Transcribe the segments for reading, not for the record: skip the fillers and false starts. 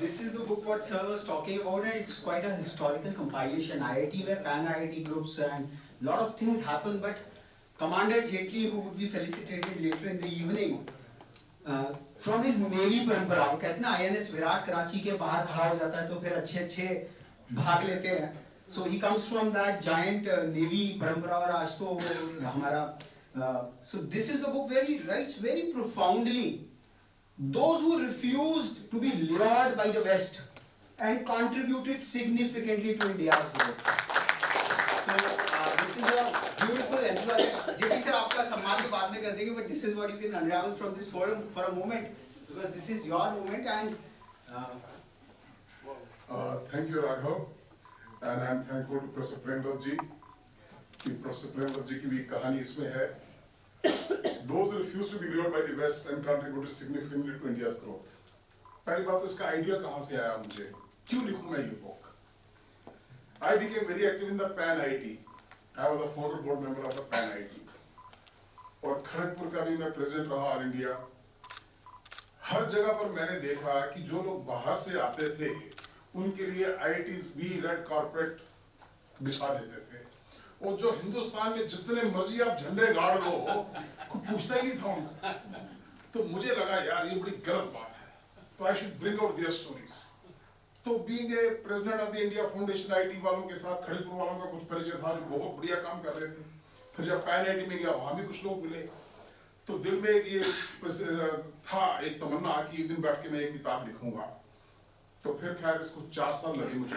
this is the book what sir was talking about, and it's quite a historical compilation. IIT where pan IIT groups and lot of things happen, but Commander Jetli, who would be felicitated later in the evening, from his navy परंपरा, वो कहते हैं ना INS Virat Karachi के बाहर खड़ा हो जाता है तो फिर अच्छे भाग लेते हैं. So he comes from that giant navy परंपरा, और आज तो हमारा so this is the book where he writes very profoundly. Those who refused to be lured by the West and contributed significantly to India's growth. So this is a beautiful enterprise. JP sir, आपका सम्मान तो बाद में कर देंगे, but this is what you can unravel from this forum for a moment, because this is your moment. And thank you Raghav, and I'm thankful to Professor Premlal ji. कि Professor Premlal ji की भी कहानी इसमें है. Those who refused to be lured by the West and contributed significantly to India's growth. पहली बात तो इसका आइडिया कहाँ से आया मुझे, क्यों लिखूँ मैं ये book? I became very active in the Pan IIT. I was a former board member of the Pan IIT. और खड़गपुर का भी मैं प्रेसिडेंट रहा ऑल इंडिया. हर जगह पर मैंने देखा कि जो लोग बाहर से आते थे, उनके लिए IITs भी रेड कारपेट बिछा देते थे. और जो हिंदुस्तान में जितने मर्जी आप झंडे गाड़ लो, कोई पूछता ही नहीं था उनको. तो मुझे लगा यार ये बड़ी गलत बात है, तो I should bring out their stories. तो being a president of the India foundation IIT वालों के साथ खड़गपुर वालों का कुछ परिचय था, जो बहुत बढ़िया काम कर रहे थे. फिर जब पैन IIT में गया, वहाँ भी कुछ लोग मिले, तो दिल में ये था एक तमन्ना कि एक दिन बैठ के मैं एक किताब लिखूंगा. तो फिर खैर इसको 4 साल लगे मुझे,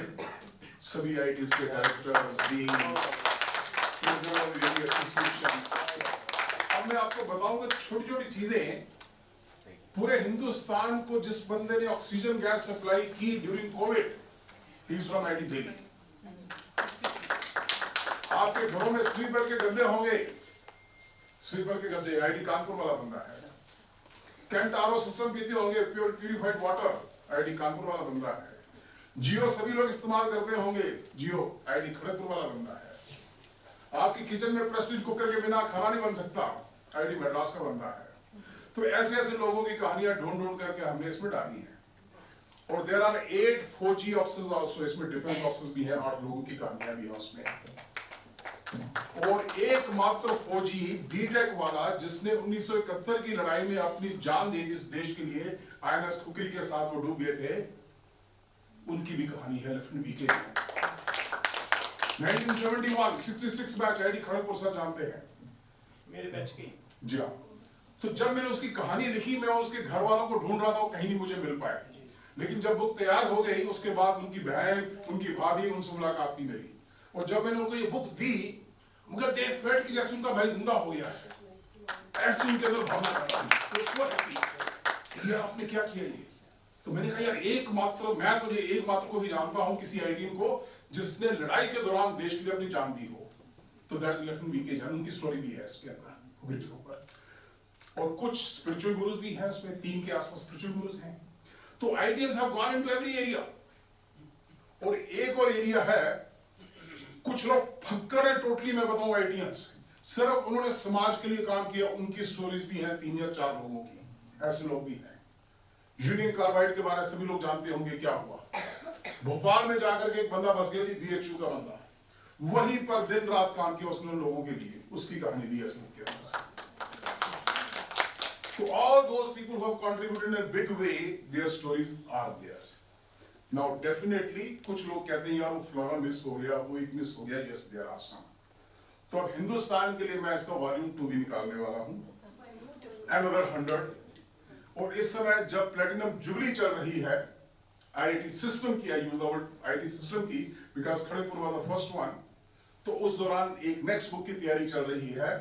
सभी IITs के डायरेक्टर्स, अब मैं आपको बताऊंगा छोटी छोटी चीजें. पूरे हिंदुस्तान को जिस बंदे ने ऑक्सीजन गैस सप्लाई की during Covid, he is from IIT Delhi. आपके घरों में स्लीपर के गद्दे होंगे, स्लीपर के गद्दे IIT कानपुर वाला बंदा है. कैंट RO सिस्टम पीते होंगे, प्यूरिफाइड वाटर, IIT कानपुर वाला बंदा है. जियो सभी लोग इस्तेमाल करते होंगे, जियो IIT खड़गपुर वाला बंदा है. आपकी किचन में प्रेस्टीज कुकर के बिना खाना नहीं बन सकता, IIT मद्रास का बंदा है. तो ऐसे ऐसे लोगों की कहानियां ढूंढ करके हमने इसमें डाली है. और देयर आर 8 फौजी ऑफिसर्स आल्सो, इसमें डिफेंस ऑफिसर्स भी हैं, 8 लोगों की कहानियां भी हैं उसमें. और एकमात्र फौजी बीटेक वाला जिसने 1971 की लड़ाई में अपनी जान दी इस देश के लिए, INS खुकरी के साथ वो डूब गए थे, उनकी भी कहानी है lieutenant VK. 1971 66 batch IIT Kharagpur sir जानते हैं, मेरे बैच की. जी हाँ. तो जब मैंने उसकी कहानी लिखी, मैं उसके घर वालों को ढूंढ रहा था, वो कहीं नहीं मुझे मिल पाए. लेकिन जब बुक तैयार हो गई, उसके बाद उनकी बहन, उनकी भाभी, उनसे मुलाकात की मेरी. और जब मैंने उनको ये बुक दी, मुझे दे फेल्ट कि जैसे उनका भाई जिंदा हो गया है, ऐसी उनके अंदर भावना तो आपने क्या किया ये. तो मैंने कहा यार एकमात्र, मैं तो ये एकमात्र को ही जानता हूँ किसी IITian को जिसने लड़ाई के दौरान देश के लिए अपनी जान दी हो. तो दैट्स लेफ्टिनेंट VK जान, उनकी स्टोरी भी है इसके अंदर. और कुछ स्पिरिचुअल गुरुज भी हैं उसमें, 3 के आसपास स्पिरिचुअल गुरुज हैं. तो IITians have gone into every area. और एक और एरिया है, कुछ लोग फक्कड़ है टोटली, मैं बताऊं IITians, सिर्फ उन्होंने समाज के लिए काम किया. उनकी स्टोरीज भी हैं, 3 या 4 लोगों की, ऐसे लोग भी हैं. यूनियन कार्बाइड के बारे में सभी लोग जानते होंगे क्या हुआ. भोपाल में जाकर के एक बंदा बस गया, BHU का बंदा, वहीं पर दिन रात काम किया उसने लोगों के लिए, उसकी कहानी भी है इसमें के अंदर. So all those people who have contributed in a big way, their stories are there. Now definitely कुछ लोग कहते हैं यार वो फलाना मिस हो गया, वो एक मिस हो गया. Yes, there are some. तो अब हिंदुस्तान के लिए मैं इसका वॉल्यूम 2 भी निकालने वाला हूँ, another 100. और इस समय जब प्लेटिनम जुबली चल रही है IIT सिस्टम की, I use the word IIT system की, because Kharagpur was the first one. तो उस दौरान एक नेक्स्ट बुक की तैयारी चल रही है,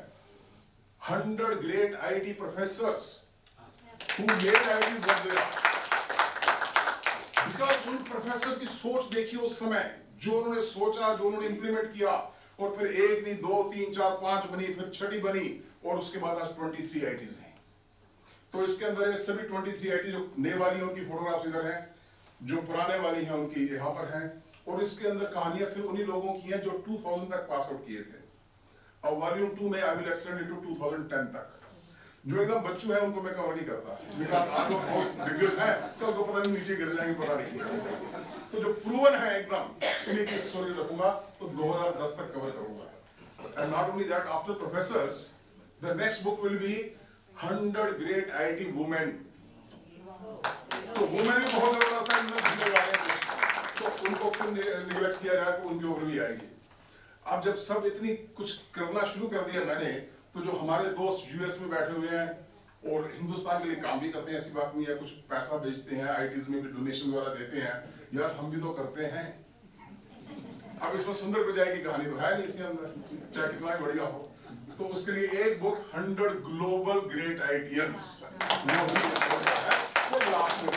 100 great IIT professors who made IITs what they are. Because उन प्रोफेसर की सोच देखिए उस समय, जो उन्होंने सोचा, जो उन्होंने इंप्लीमेंट किया, और फिर 1 नहीं 2 3 4 5 बनी, फिर 6ठी बनी, और उसके बाद आज 23 IITs हैं. तो इसके अंदर ये सभी 23 IIT जो नए वाली हैं उनकी फोटोग्राफ्स इधर हैं, जो पुराने वाली हैं उनकी यहाँ पर हैं. और इसके अंदर कहानियां सिर्फ उन्हीं लोगों की हैं जो 2000 तक पास आउट किए थे. और वॉल्यूम 2 में I will extend it to 2010 तक. जो एकदम बच्चू है उनको मैं कवर नहीं करता, बिकॉज आप लोग बहुत दिग्गज हैं, कल को पता नहीं नीचे गिर जाएंगे, पता नहीं। तो जो प्रूवन है एकदम उन्हीं की स्टोरी रखूंगा, तो 2010 तक कवर करूंगा। And not only that, after professors the next book will be 100 great IIT women. तो वुमेन भी बहुत जबरदस्त है, इनमें भीड़ लगाए, तो उनको क्यों निगलेक्ट किया जाए, तो उनके ऊपर भी आएगी। अब जब सब इतनी कुछ करना शुरू कर दिया मैंने, तो जो हमारे दोस्त US में बैठे हुए हैं और हिंदुस्तान के लिए काम भी करते हैं, ऐसी बात नहीं है, कुछ पैसा भेजते हैं, IITs में भी डोनेशन वगैरह देते हैं, यार हम भी तो करते हैं। अब इसमें सुंदर पिचाई की कहानी तो है नहीं इसके अंदर, चाहे कितना ही बढ़िया हो। तो उसके लिए एक बुक 100 ग्लोबल ग्रेट IITians वो लास्ट में।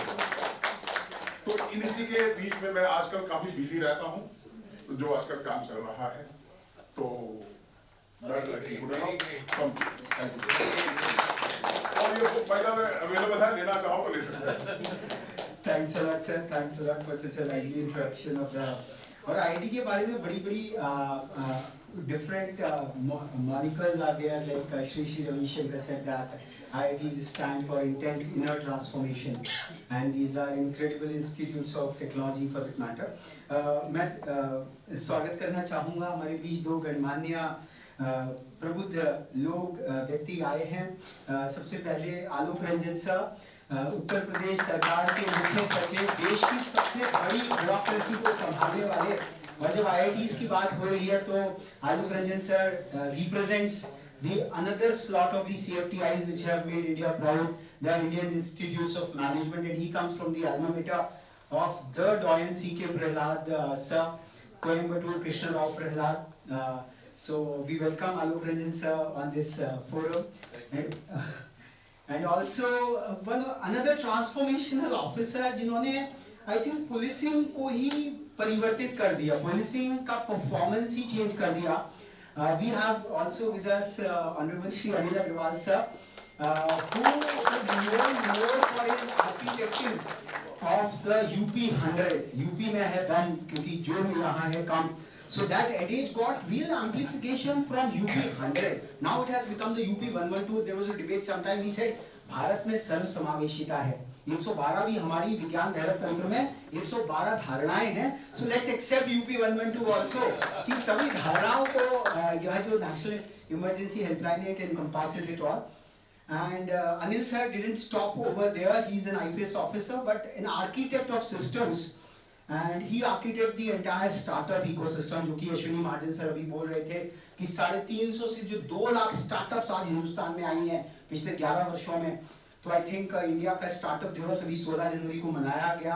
तो इसी के बीच में मैं आजकल काफी बिजी रहता हूँ, तो जो आजकल काम चल रहा है, तो और ये book by the way available है, लेना चाहो तो ले सकते हैं। Thanks a lot, sir. Thanks a lot for such a lively introduction of the और IIT के बारे में बड़ी different monikers are there, like Shri Ravi Shankar said that IITs stand for intense inner transformation and these are incredible institutes of technology for that matter. मैं स्वागत करना चाहूँगा, हमारे बीच दो गणमान्य प्रबुद्ध लोग व्यक्ति आए हैं। सबसे पहले आलोक रंजन सर, उत्तर प्रदेश सरकार के मुख्य सचिव, देश की सबसे बड़ी ब्यूरोक्रेसी को संभालने वाले, और जब IITs की बात हो रही है तो Alok Ranjan sir represents the another slot of the CFTIs which have made India proud, the Indian Institutes of Management, and he comes from the alma mater of the Doyen C.K. Prahlad sir, Coimbatore Krishna Rao Prahlad. So we welcome Alok Ranjan sir on this forum. And also another transformational officer जिन्होंने I think policing को ही परिवर्तित कर दिया, policing का performance ही change कर दिया. We have also with us Honorable Shri Anil Agrawal sir, who is known more for his architecting of the UP 100. UP में है दम, क्योंकि जो यहाँ है काम. So that adage got real amplification from UP 100. Now it has become the UP 112. There was a debate sometime. He said Bharat में सर्व समावेशिता है. 112 भी हमारी विज्ञान भैरव तंत्र में 112 धारणाएं हैं. So let's accept UP 112 also कि सभी धारणाओं को यह जो नेशनल इमरजेंसी हेल्पलाइन है, it encompasses it all. And Anil sir didn't stop over there. He is an IPS officer but an architect of systems. And he architect the entire startup ecosystem, जो कि अश्विनी महाजन sir अभी बोल रहे थे कि 350 से जो 2 लाख स्टार्टअप्स आज हिंदुस्तान में आई हैं पिछले 11 वर्षों में. तो आई थिंक इंडिया का स्टार्टअप दिवस अभी 16 जनवरी को मनाया गया.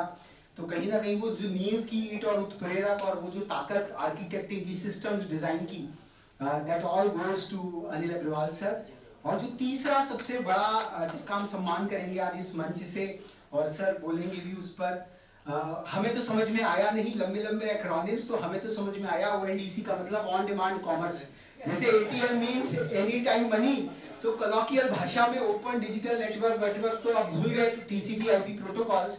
तो कहीं ना कहीं वो जो नींव की ईंट और उत्प्रेरक और वो जो ताकत आर्किटेक्टिंग की सिस्टम्स डिजाइन की, that all goes to Anil Agarwal sir. और जो तीसरा सबसे बड़ा जिसका हम सम्मान करेंगे आज इस मंच से, और सर बोलेंगे भी उस पर, हमें तो समझ में आया नहीं, लंबे लंबे एक्रोनिम्स, तो हमें तो समझ में आया ONDC का मतलब ऑन डिमांड कॉमर्स. जैसे ATM means any time money, तो कॉलोकियल भाषा में ओपन डिजिटल नेटवर्क तो आप भूल गए, TCP/IP प्रोटोकॉल्स.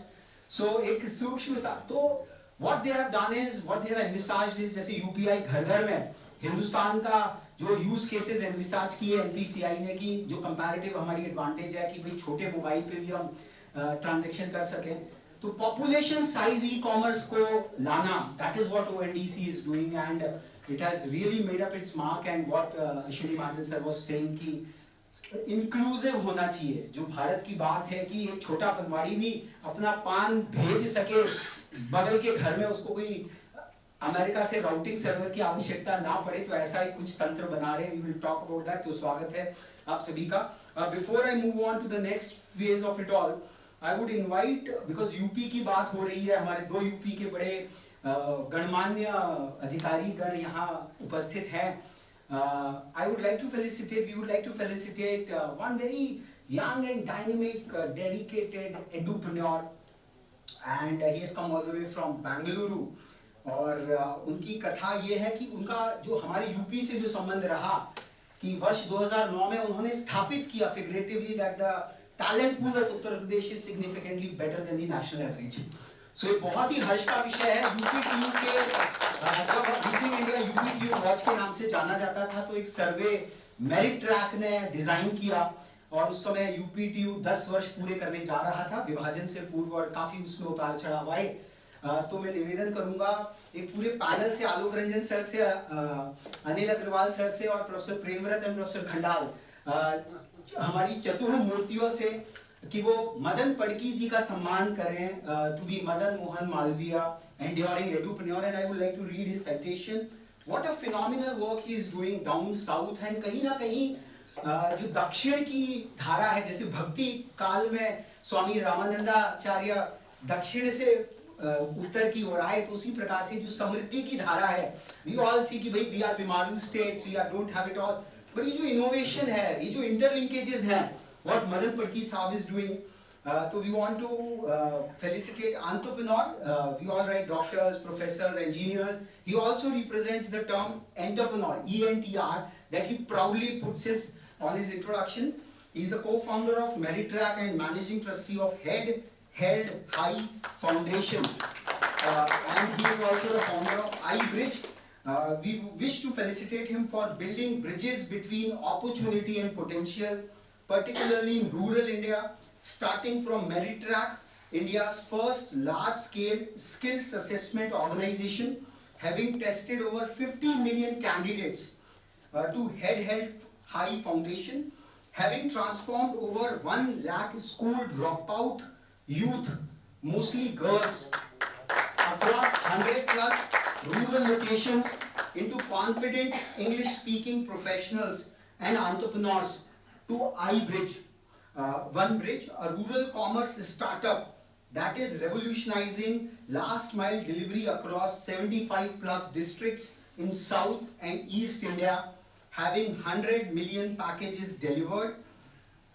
सो एक सूक्ष्म सा, तो what they have done is, what they have envisaged is, जैसे UPI घर घर में हिंदुस्तान का जो यूज केसेस एनविसाज किए NPCI ने, की जो कंपैरेटिव हमारी एडवांटेज है कि भाई छोटे मोबाइल पे भी हम ट्रांजैक्शन कर सकें. तो पॉपुलेशन साइज ई-कॉमर्स को लाना, that is what ONDC is doing and it has really made up it's mark. And what Ashwini Mahajan sir was saying कि इंक्लूसिव होना चाहिए. जो भारत की बात है कि एक छोटा बनवाड़ी भी अपना पान भेज सके बगल के घर में, उसको कोई अमेरिका से राउटिंग सर्वर की आवश्यकता ना पड़े, तो ऐसा ही कुछ तंत्र बना रहे हैं. We will talk about that. तो स्वागत है आप सभी का. Before I move on to the next phase of it all, I would invite, because UP की बात हो रही है, हमारे 2 UP के बड़े गणमान्य अधिकारी गण यहाँ उपस्थित हैं. I would like to felicitate, we would like to felicitate one very young and dynamic, dedicated edupreneur, and he has come all the way from Bengaluru. और उनकी कथा ये है कि उनका जो हमारे UP से जो संबंध रहा, कि वर्ष 2009 में उन्होंने स्थापित किया figuratively that the talent pool of Uttar Pradesh is significantly better than the national average. So ये बहुत ही हर्ष का विषय है. यूपी टीम के जब reaching India UP team watch के नाम से जाना जाता था, तो एक सर्वे मेरिट ट्रैक ने डिजाइन किया और उस समय यूपीटीयू 10 वर्ष पूरे करने जा रहा था विभाजन से पूर्व और काफी उसमें उतार चढ़ाव आए। तो मैं निवेदन करूंगा एक पूरे पैनल से, आलोक रंजन सर से, अनिल अग्रवाल सर से और प्रोफेसर प्रेमव्रत एंड प्रोफेसर खंडाल, हमारी चतुर मूर्तियों से, कि वो मदन पड़की जी का सम्मान करें, to be Madan Mohan Malaviya enduring edupreneur, and I would like to read his citation. What a phenomenal work he is doing down south, and कहीं ना कहीं जो दक्षिण की धारा है, जैसे भक्ति काल में स्वामी रामानंदाचार्य दक्षिण से उत्तर की ओर आए, तो उसी प्रकार से जो समृद्धि की धारा है, we all see कि भाई we are Bimaru states, we are don't have it all, but ये जो innovation है, ये जो interlinkages हैं, what मदन पड़की साहब is doing, so we want to felicitate entrepreneur. We all write doctors, professors, engineers. He also represents the term entrepreneur, ENTR, that he proudly puts on his introduction. He is the co-founder of Meritrack and managing trustee of Head Held High Foundation. And he is also the founder of iBridge. We wish to felicitate him for building bridges between opportunity and potential, particularly in rural India, starting from Meritrack, India's first large-scale skills assessment organization, having tested over 50 million candidates, to Head Held High Foundation, having transformed over 1 lakh school dropout youth, mostly girls, across 100 plus rural locations into confident English-speaking professionals and entrepreneurs, to iBridge. OneBridge, a rural commerce startup that is revolutionizing last mile delivery across 75 plus districts in South and East India, having 100 million packages delivered,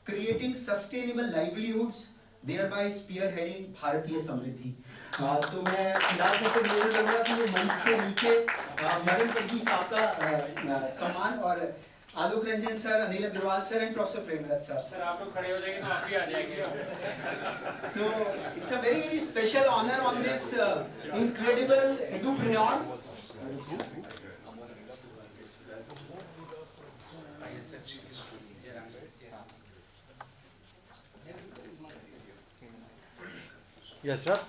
creating sustainable livelihoods, thereby spearheading भारतीय समृद्धि। तो मैं फिलहाल सबसे निवेदन करूंगा कि वो मंच से नीचे मदन पड़की साहब का सम्मान, और Alok Ranjan sir, Anil Agarwal sir and professor Premvrat sir. Sir आप लोग खड़े हो जाएंगे तो आप भी आ जाएंगे। So it's a very special honor on this incredible edupreneur. Yes, sir.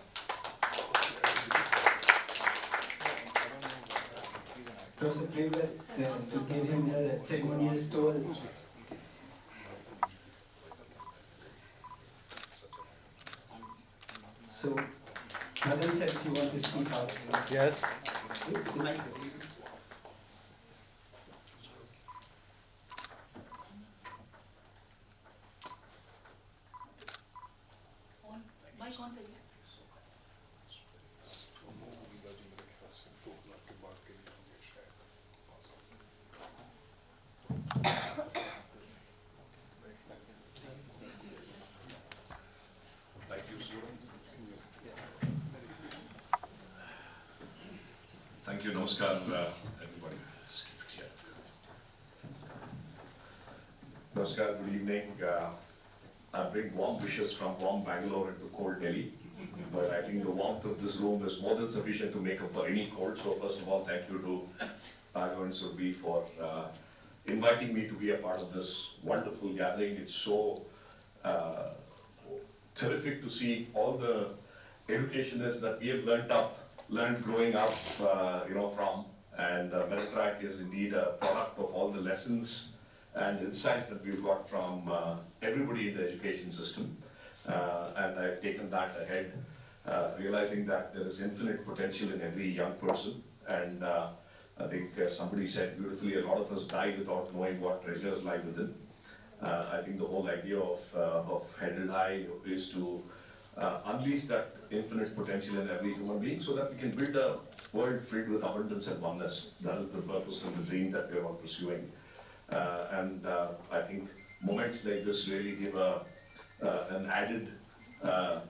Professor Premrat, to give him the ceremonial stole. So, Madan sir, if you want to speak out. Yes. Mic. Mic on करिए। Thank you, Namaskar, everybody. Just keep it here. Namaskar, good evening. I bring warm wishes from warm Bangalore into cold Delhi. But I think the warmth of this room is more than sufficient to make up for any cold. So first of all, thank you to Raghav and Surbhi for inviting me to be a part of this wonderful gathering. It's so terrific to see all the educationists that we have learned growing up, from. And Meritrack is indeed a product of all the lessons and insights that we've got from everybody in the education system. And I've taken that ahead, realizing that there is infinite potential in every young person. And I think somebody said beautifully, a lot of us die without knowing what treasures lie within. I think the whole idea of Head Held High is to unleash that infinite potential in every human being so that we can build a world filled with abundance and oneness. That is the purpose and the dream that we are all pursuing. And I think moments like this really give an added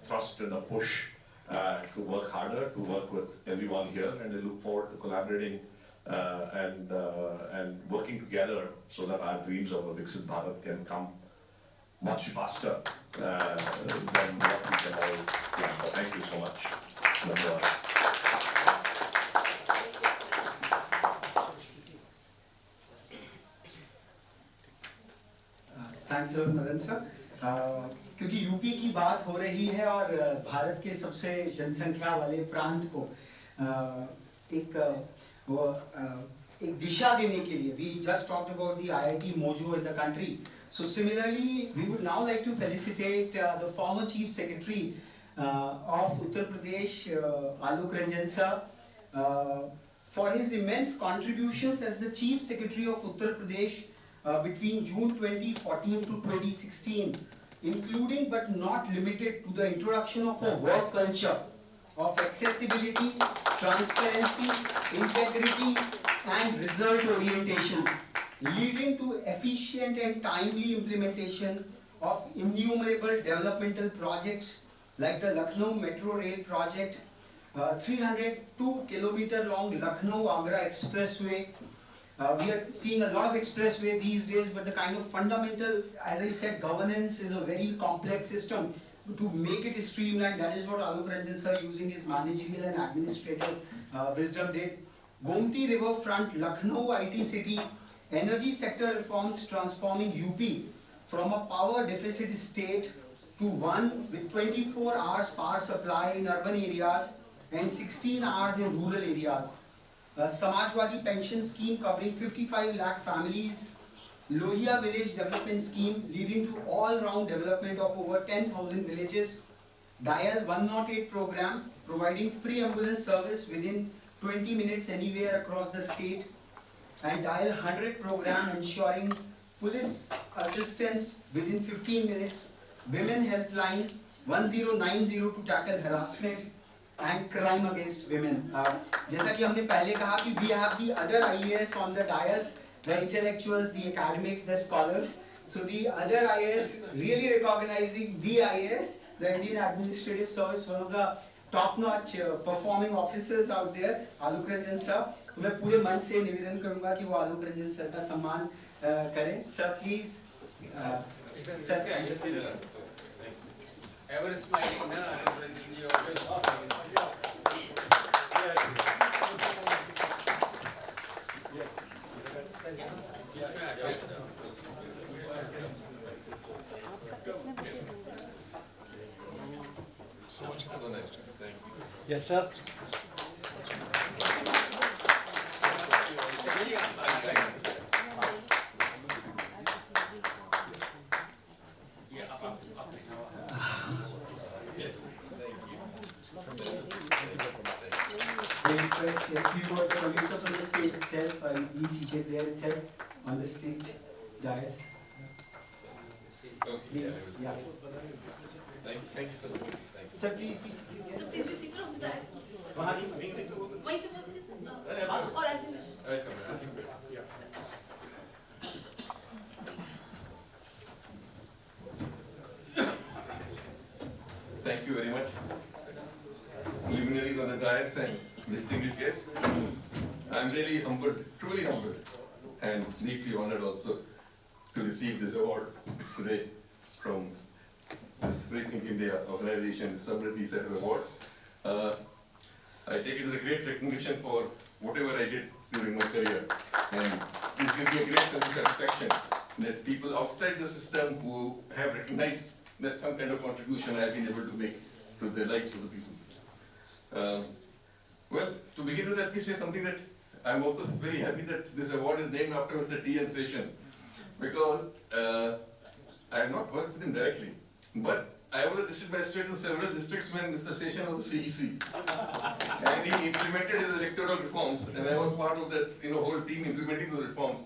thrust and a push to work harder, to work with everyone here, and I look forward to collaborating and working together so that our dreams of a Viksit Bharat can come much faster than what we can all plan for. Thank you so much. Dhanyavad. Thanks Madan sir. क्योंकि UP की बात हो रही है और भारत के सबसे जनसंख्या वाले प्रांत को एक दिशा देने के लिए we just talked about the IIT mojo in the country. So similarly, we would now like to felicitate the former Chief Secretary of Uttar Pradesh, Alok Ranjan sir, for his immense contributions as the Chief Secretary of Uttar Pradesh between June 2014 to 2016, including but not limited to the introduction of a work culture of accessibility, transparency, integrity and result orientation, leading to efficient and timely implementation of innumerable developmental projects like the Lucknow Metro Rail project, 302-kilometer long Lucknow-Agra Expressway. We are seeing a lot of expressway these days, but the kind of fundamental, as I said, governance is a very complex system. To make it streamlined, that is what Alok Ranjan sir, using his managerial and administrative wisdom, did. Gomti River Front, Lucknow IT City, energy sector reforms transforming UP from a power deficit state to one with 24 hours power supply in urban areas and 16 hours in rural areas. A Samajwadi pension scheme covering 55 lakh families, Lohia village development scheme leading to all-round development of over 10,000 villages, Dial 108 program providing free ambulance service within 20 minutes anywhere across the state, and Dial 100 program ensuring police assistance within 15 minutes, women helpline 1090 to tackle harassment and crime against women. जैसा कि हमने पहले कहा कि we have the other IAS on the dais, the intellectuals, the academics, the scholars. So the other IAS really recognizing the IAS, the Indian Administrative Service, one of the top-notch performing officers out there, Alok Ranjan sir. तो मैं पूरे मन से निवेदन करूंगा कि वो आलोक Ranjan sir का सम्मान करें. Sir, please. Sir, ever smiling, na? You always. So much for the next. Thank you. Yes, sir. I request a few words from you, sir, from the stage itself. Be seated there itself on the stage dais. Okay. Please, yeah. Thank you so much. Thank you. Sir, please be seated there. Please be seated on the dais. वहाँ से वहीं से बोल दीजिए sir. और ऐसे में. I'll come. I'll keep it. Thank you very much. Luminaries on the dais and distinguished guests. I'm really humbled, truly humbled, and deeply honored also to receive this award today from this Rethink India organization, Samriddhi set of awards. I take it as a great recognition for whatever I did during my career, and it gives me a great sense of satisfaction that people outside the system who have recognized that some kind of contribution I have been able to make to the lives of the people. Well, to begin with, let me say something that I'm also very happy that this award is named after Mr. T.N. Seshan, because I have not worked with him directly, but I was a district magistrate in several districts when Mr. Seshan was a CEC. And he implemented his electoral reforms, and I was part of that whole team implementing those reforms.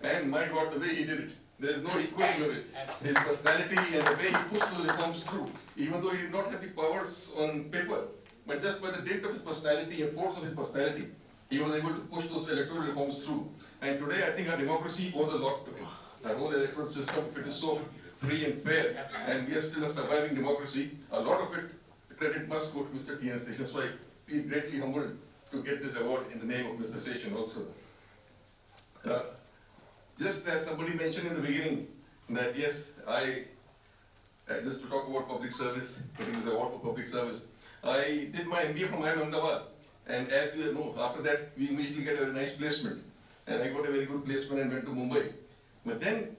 And my God, the way he did it, there is no equaling of it. His personality and the way he pushed those reforms through, even though he did not have the powers on paper, but just by the dint of his personality and force of his personality, he was able to push those electoral reforms through. And today, I think our democracy owes a lot to him. Our whole electoral system, if it is so free and fair, and we are still a surviving democracy, a lot of it, credit must go to Mr. T.N. Seshan. So I feel greatly humbled to get this award in the name of Mr. Seshan also. Just as somebody mentioned in the beginning, that yes, just to talk about public service, getting this award for public service, I did my MBA from IIM Ahmedabad, and as you know, after that, we immediately get a very nice placement, and I got a very good placement and went to Mumbai. But then,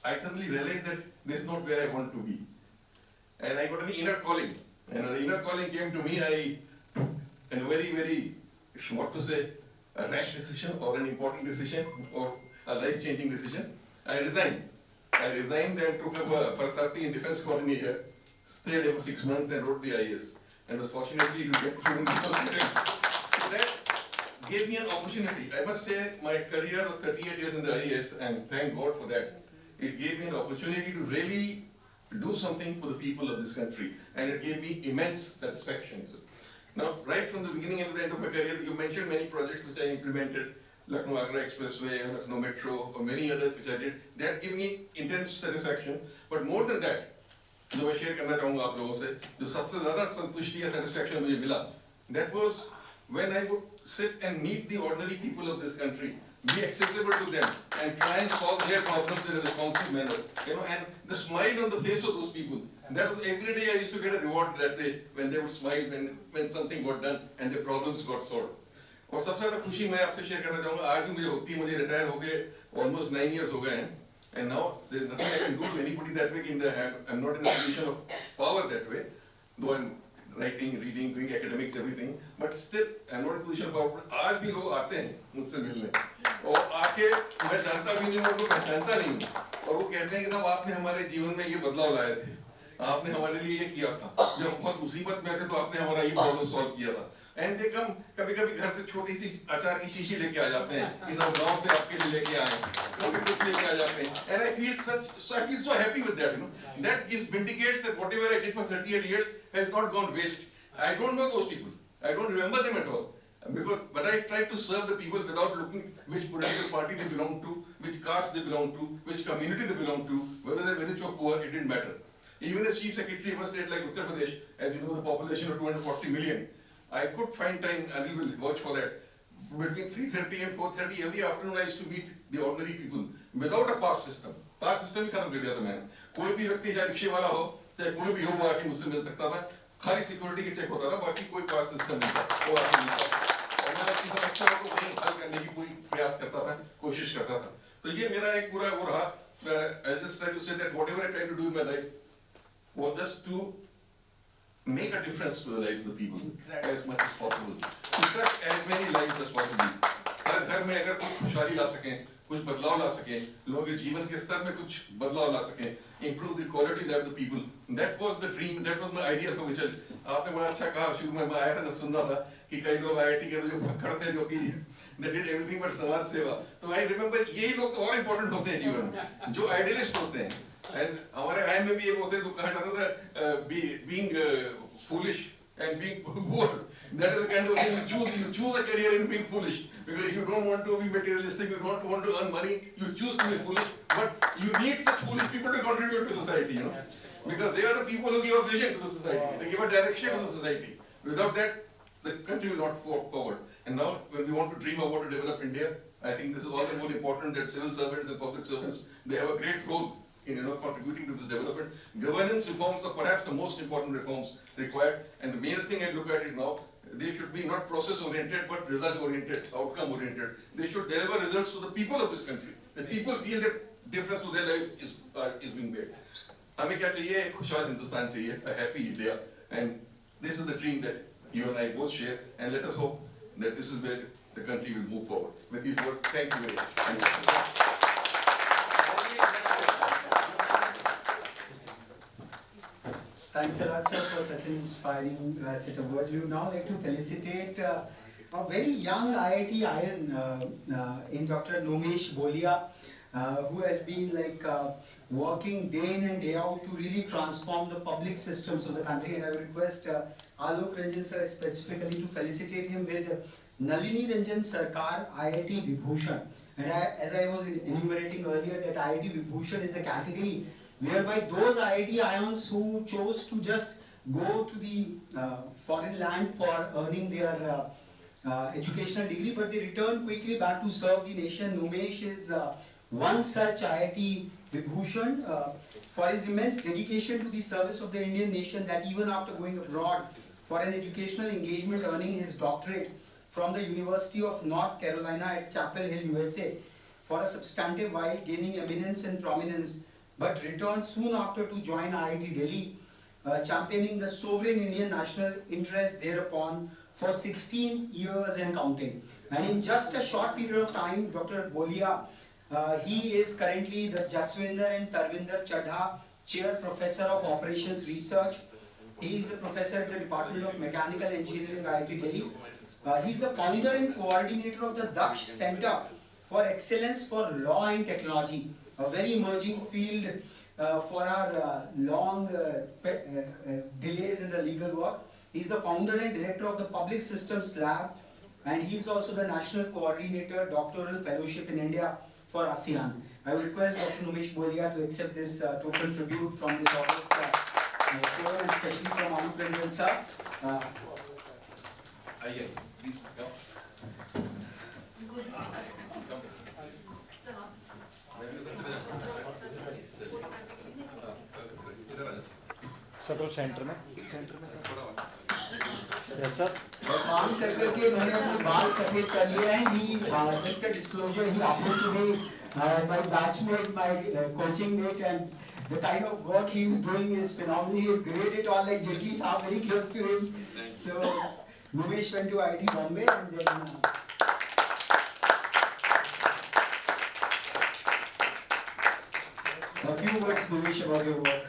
I suddenly realized that this is not where I want to be. And I got an inner calling. And an inner calling came to me, I took a very, very, what to say, a rash decision or an important decision or a life-changing decision. I resigned. I resigned and took up a Parsati in Defense Colony here, stayed here for 6 months and wrote the IAS. And was fortunately to get through in the first attempt. So that gave me an opportunity. I must say my career of 38 years in the IAS, and thank God for that, it gave me an opportunity to really do something for the people of this country. And it gave me immense satisfaction. So, now, right from the beginning and the end of my career, you mentioned many projects which I implemented, Lucknow Agra Expressway, Lucknow Metro, or many others which I did. That gave me intense satisfaction. But more than that, जो मैं share करना चाहूँगा आप लोगों से, जो सबसे ज़्यादा संतुष्टि या satisfaction मुझे मिला, that was when I would sit and meet the ordinary people of this country, be accessible to them, and try and solve their problems in a responsive manner. You know, and the smile on the face of those people. That was every day I used to get a reward that day when they would smile when something got done and their problems got solved. और सबसे ज़्यादा खुशी मैं आपसे share करना चाहूँगा, आज भी मुझे होती है, मुझे रिटायर हो गए, almost 9 years हो गए हैं, and now there is nothing I can do to anybody that way. I'm not in a position of power that way, though I'm writing, reading, doing academics, everything, but still I'm not in a position of power. आज भी लोग आते हैं मुझसे मिलने, और आके मैं जानता भी नहीं हूँ, उनको पहचानता नहीं हूँ, और वो कहते हैं कि साहब आपने हमारे जीवन में ये बदलाव लाए थे, आपने हमारे लिए ये किया था, जब हम बहुत मुसीबत में थे तो आपने हमारा ये प्रॉब्लम सॉल्व किया था. And they come, कभी-कभी घर से छोटी सी अचार की शीशी लेके आ जाते हैं, कि सब गांव से आपके लिए लेके आए, कभी कुछ लेके आ जाते हैं, and I feel so happy with that, you know. That vindicates that whatever I did for 38 years has not gone waste. I don't know those people, I don't remember them at all, but I tried to serve the people without looking which political party they belong to, which caste they belong to, which community they belong to, whether they're rich or poor, it didn't matter. Even as Chief Secretary of a state like Uttar Pradesh, as you know, the population of 240 million. I could find time, Anil will watch for that. Between 3:30 and 4:30 every afternoon I used to meet the ordinary people without a pass system. Pass system ही खत्म कर दिया था मैंने. कोई भी व्यक्ति चाहे रिक्शे वाला हो, चाहे कोई भी हो, वो आके मुझसे मिल सकता था. खाली सिक्योरिटी के चेक होता था, बाकी कोई पास सिस्टम नहीं था. वो आके मिलता था. और मैं अपनी समस्याओं को कहीं हल करने की पूरी प्रयास करता था, कोशिश करता था. तो ये मेरा एक पूरा वो रहा. I just try to say that whatever I tried to do in my life was just to make a difference to the lives of the people as much as possible. To touch as many lives as possible. हर घर में अगर कुछ खुशहाली ला सकें, कुछ बदलाव ला सकें, लोगों के जीवन के स्तर में कुछ बदलाव ला सकें, improve the quality of life of the people. That was the dream, that was my idea for which आपने बड़ा अच्छा कहा. शुरू में मैं आया था जब सुन रहा था कि कई लोग IIT के जो भक्कड़ थे जो कि they did everything but समाज सेवा. तो I remember यही लोग तो और important होते हैं जीवन में, जो idealist होते हैं. हमारे IIM में भी एक होते हैं जो कहा जाता था being foolish and being poor. That is the kind of thing you choose a career in being foolish, because if you don't want to be materialistic, you don't want to earn money, you choose to be foolish. But you need such foolish people to contribute to society, you know, because they are the people who give a vision to the society. They give a direction to the society. Without that, the country will not move forward. And now, when we want to dream about to develop India, I think this is all the more important that civil servants and public servants, they have a great role in contributing to this development. Governance reforms are perhaps the most important reforms required, and the main thing I look at it now, they should be not process oriented but result oriented, outcome oriented. They should deliver results to the people of this country. The people feel that difference to their lives is being made. हमें क्या चाहिए? एक खुशहाल हिंदुस्तान चाहिए, a happy India, and this is the dream that you and I both share, and let us hope that this is where the country will move forward. With these words, thank you very much. Thanks a lot, sir, for such an inspiring set of words. We would now like to felicitate a very young IIT ion in Dr. Nomesh Bolia, who has been working day in and day out to really transform the public systems of the country. And I would request Alok Ranjan sir specifically to felicitate him with Nalini Ranjan Sarkar IIT Vibhushan. And as I was enumerating earlier, that IIT Vibhushan is the category whereby those IIT ions who chose to just go to the foreign land for earning their educational degree, but they return quickly back to serve the nation. Nomesh is one such IIT Vibhushan for his immense dedication to the service of the Indian nation, that even after going abroad for an educational engagement, earning his doctorate from the University of North Carolina at Chapel Hill, USA, for a substantive while gaining eminence and prominence but returned soon after to join IIT Delhi, championing the sovereign Indian national interest thereupon for 16 years and counting. And in just a short period of time, Dr. Bolia, he is currently the Jaswinder and Tarvinder Chadha Chair Professor of Operations Research. He is a professor at the Department of Mechanical Engineering, IIT Delhi. He is the founder and coordinator of the Daksh Center for Excellence for Law and Technology, a very emerging field for our long delays in the legal work. He is the founder and director of the Public Systems Lab, and he is also the National Coordinator Doctoral Fellowship in India for ASEAN. I will request Dr. Numesh Bolia to accept this total tribute from this august forum, and especially from Anup Ranjan sir. Please come. Go this side. Sir, sir तो centre में yes sir काम कर करके इन्होंने अपने बाल सफेद कर लिए हैं. He just a disclosure, he happens to be my batchmate, my coaching mate, and the kind of work he is doing is phenomenal. He is great at all, like Jaitley Saab, very close to him. So Numesh went to IIT Bombay and then a few words, Numesh, about your work.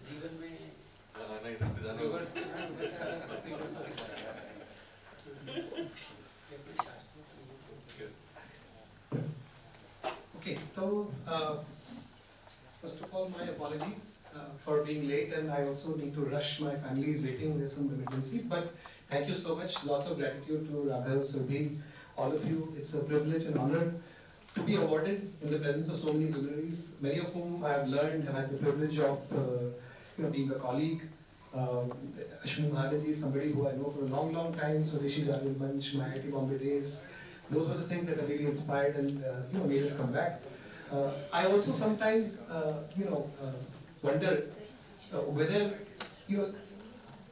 जीवन में Okay, so first of all, my apologies for being late, and I also need to rush. My family is waiting. There's some emergency, but thank you so much. Lots of gratitude to Raghav, Surbhi, all of you. It's a privilege and honor to be awarded in the presence of so many luminaries, many of whom I have learned, have had the privilege of being a colleague. Ashwin Mahajan is somebody who I know for a long, long time. Swadeshi Jarvel Manch, my IIT Bombay days. Those were the things that have really inspired and made us come back. I also sometimes wonder whether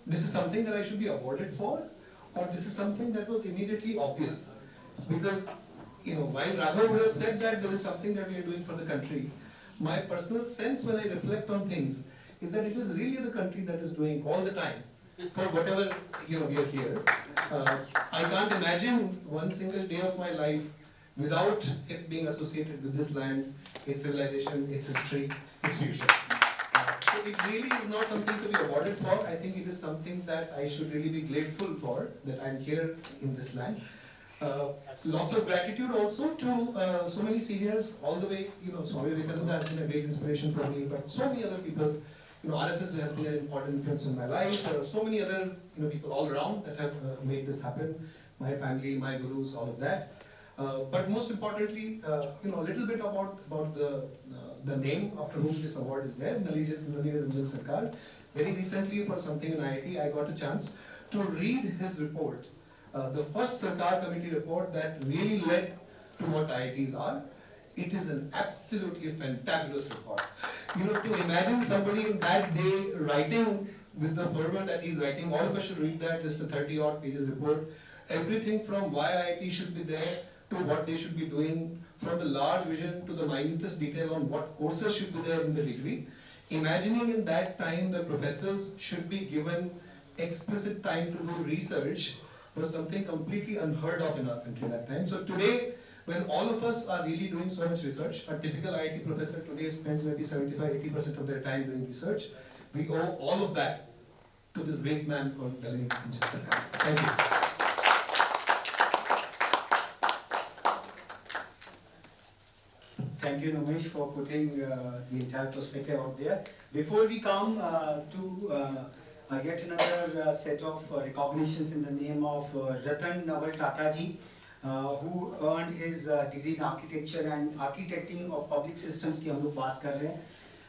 this is something that I should be awarded for, or this is something that was immediately obvious. Because while Raghav would have said that there is something that we are doing for the country, my personal sense when I reflect on things is that it is really the country that is doing all the time for whatever we are here. I can't imagine one single day of my life without it being associated with this land, its civilization, its history, its future. So it really is not something to be awarded for. I think it is something that I should really be grateful for, that I'm here in this land. Lots of gratitude also to so many seniors, all the way, Swami Vivekananda has been a great inspiration for me, but so many other people. RSS has been an important influence in my life. There are so many other people all around that have made this happen. My family, my gurus, all of that. But most importantly, a little bit about the name after whom this award is there, Nalini Ranjan Sarkar. Very recently, for something in IIT, I got a chance to read his report. The first Sarkar committee report that really led to what IITs are. It is an absolutely fantabulous report. To imagine somebody in that day writing with the fervor that he's writing, all of us should read that, just a 30-odd pages report. Everything from why IIT should be there to what they should be doing, from the large vision to the minutest detail on what courses should be there in the degree. Imagining in that time the professors should be given explicit time to do research was something completely unheard of in our country at that time. So today, when all of us are really doing so much research, a typical IIT professor today spends maybe 75-80% of their time doing research. We owe all of that to this great man called Nalini Ranjan Sarkar. Thank you. Thank you, Numesh, for putting the entire perspective out there. Before we come to yet another set of recognitions in the name of Ratan Naval Tataji, who earned his degree in architecture and architecting of public systems ki hum log baat kar rahe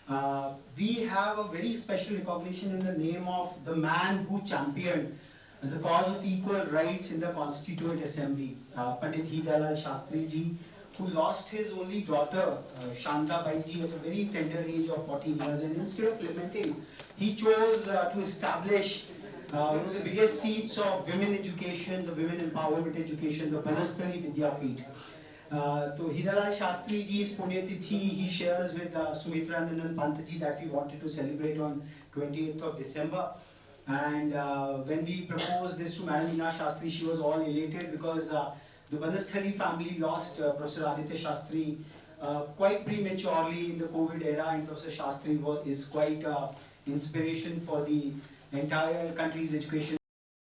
hain. We have a very special recognition in the name of the man who championed the cause of equal rights in the Constituent Assembly, Pandit Hiralal Shastri ji, who lost his only daughter, Shanta Baiji, at a very tender age of 14 years. And instead of lamenting, he chose to establish one of the biggest seats of women education, the women empowerment education, the Banasthali Vidyapeeth. So Hiralal Shastri ji's Punyatithi he shares with Sumitra Nandan Pant ji that we wanted to celebrate on 28th of December. And when we proposed this to Madam Meena Shastri, she was all elated because the Banasthali family lost Professor Aditya Shastri quite prematurely in the COVID era, and Professor Shastri is quite inspiration for the entire country's education.